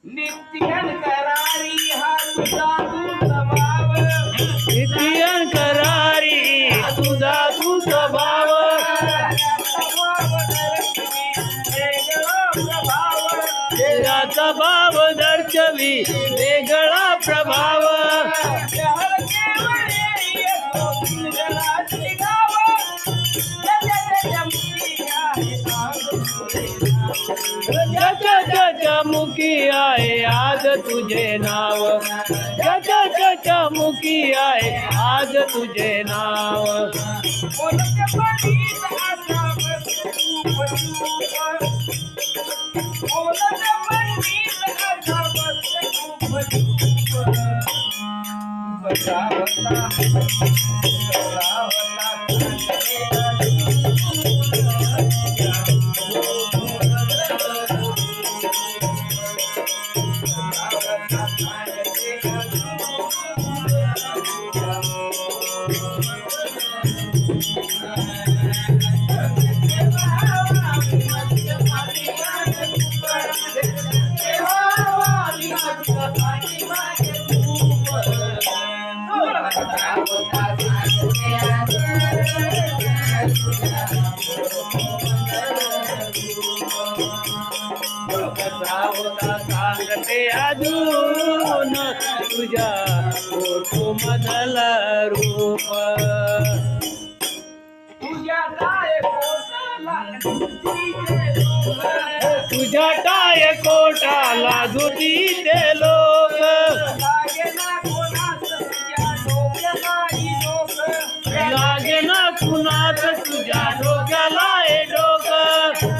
नित्यन करारी हा तुझा तू स्वभाव नित्यन करारी तुझा तू स्वभाव तेराचा भाव दर्शवी वेगळा प्रभाव मुखी आहे आज तुझे नाव मुखी आहे आज तुझे नाव सांगते अजून तुझ्या कुटुंबदल रूप तुझ्या टाय कोटाला धुतीचे लोक लागे ना कुणाच तुझ्या डोक्याला हे डोकं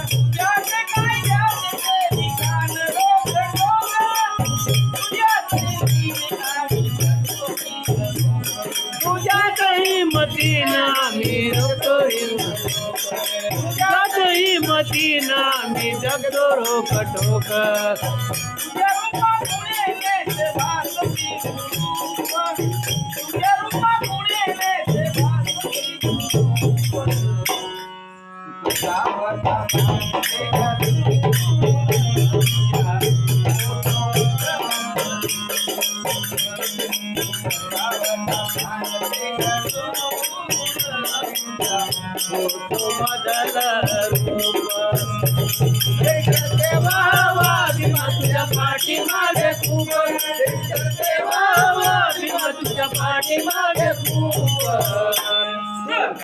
तुझ्यातही मतीना मी तुझ्यातही मतीना मी जगतो रोक ठोक बदल रूप तुझ्या पाठीमा